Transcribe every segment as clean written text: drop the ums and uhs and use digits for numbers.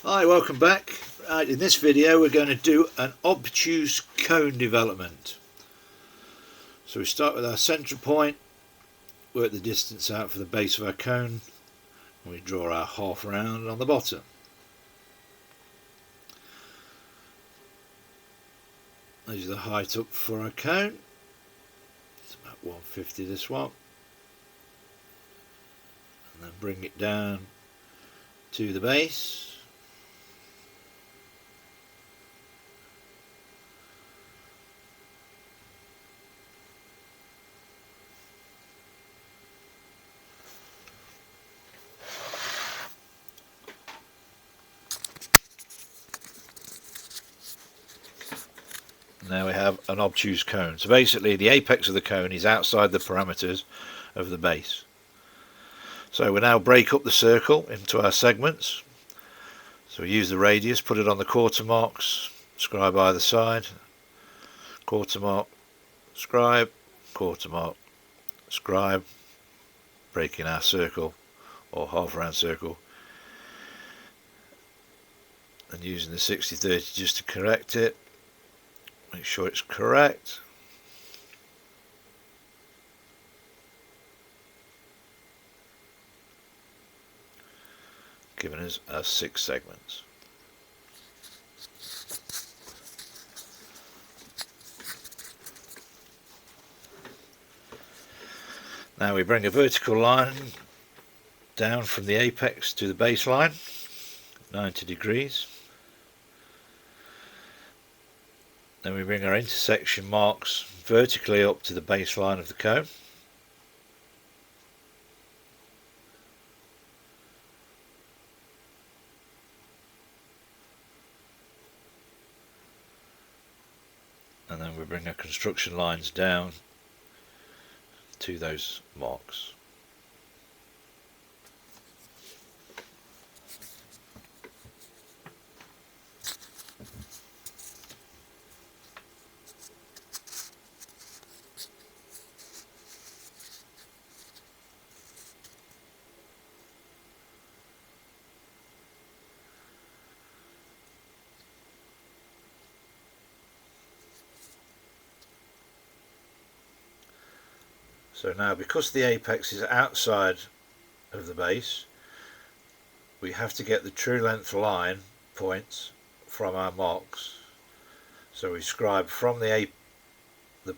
Hi, welcome back. Right, in this video we're going to do an obtuse cone development. So we start with our centre point, work the distance out for the base of our cone, and we draw our half round on the bottom. These are the height up for our cone. It's about 150 this one. And then bring it down to the base. Now we have an obtuse cone. So basically the apex of the cone is outside the parameters of the base. So we now break up the circle into our segments. So we use the radius, put it on the quarter marks, scribe either side, quarter mark, scribe, quarter mark, scribe, breaking our circle or half round circle, and using the 60-30 just to correct it. Make sure it's correct. Giving us our 6 segments. Now we bring a vertical line down from the apex to the baseline, 90 degrees. Then we bring our intersection marks vertically up to the baseline of the cone. And then we bring our construction lines down to those marks. So now, because the apex is outside of the base, we have to get the true length line points from our marks. So we scribe from the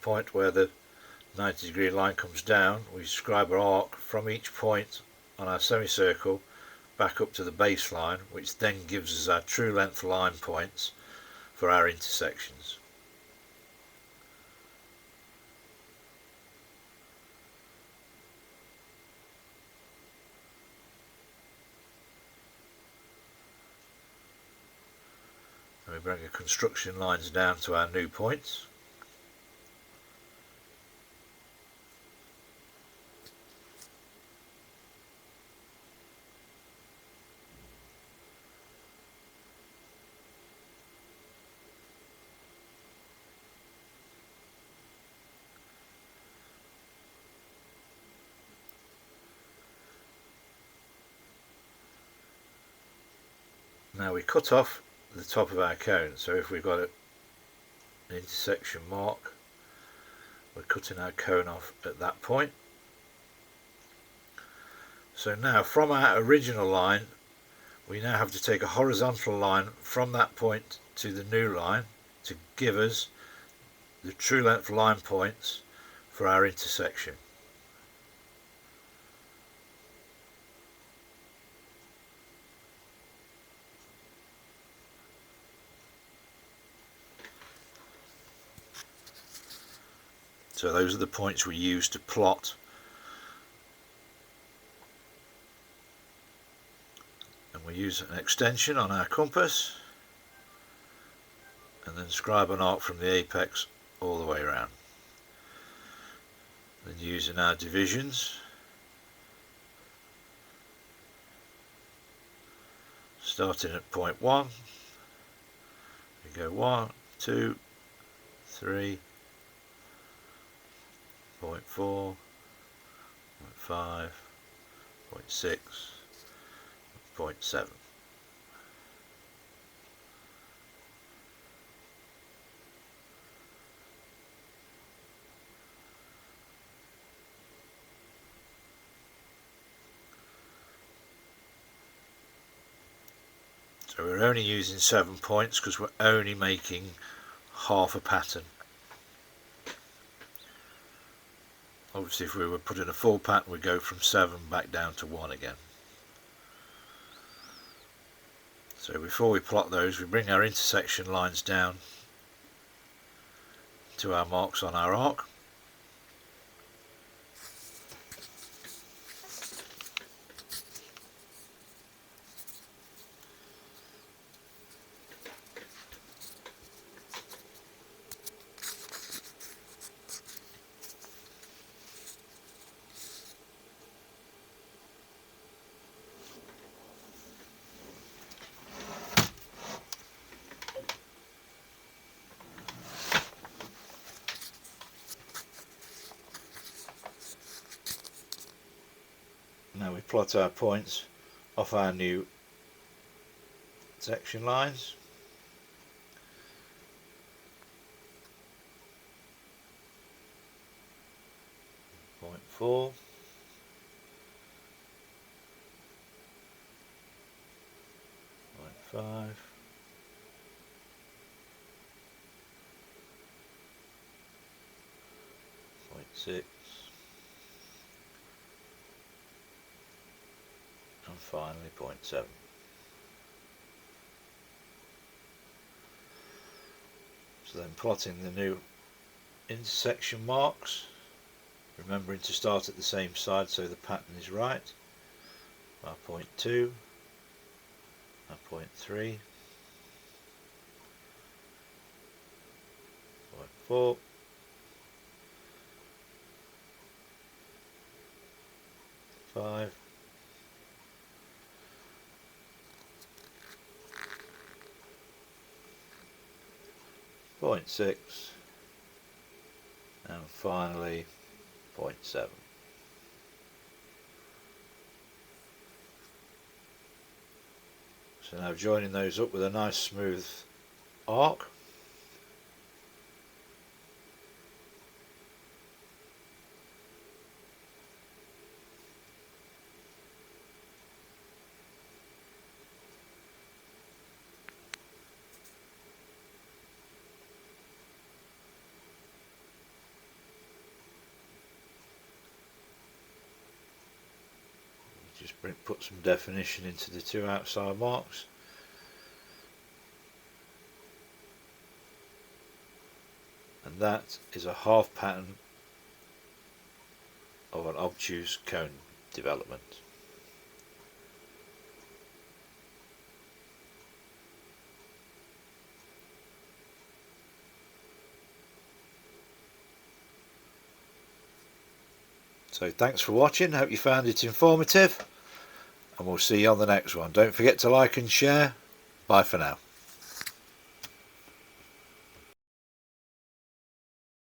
point where the 90-degree line comes down, we scribe our arc from each point on our semicircle back up to the baseline, which then gives us our true length line points for our intersections. And we bring our construction lines down to our new points. Now we cut off the top of our cone, so if we've got an intersection mark, we're cutting our cone off at that point. So now from our original line, we now have to take a horizontal line from that point to the new line to give us the true length line points for our intersection. So those are the points we use to plot. And we use an extension on our compass and then scribe an arc from the apex all the way around. Then using our divisions, starting at point 1, we go 1, 2, 3, 0.4, 0.5, 0.6, 0.7. So we're only using 7 points because we're only making half a pattern. Obviously if we were putting a full pattern we'd go from 7 back down to 1 again. So before we plot those we bring our intersection lines down to our marks on our arc. Now we plot our points off our new section lines. Point 4, point 5, point 6, and finally point 7. So then plotting the new intersection marks, remembering to start at the same side so the pattern is right. Our point 2, our point 3, point 4, five, point 6, and finally point 7. So now joining those up with a nice smooth arc. Just put some definition into the two outside marks. And that is a half pattern of an obtuse cone development. So thanks for watching, hope you found it informative, and we'll see you on the next one. Don't forget to like and share. Bye for now.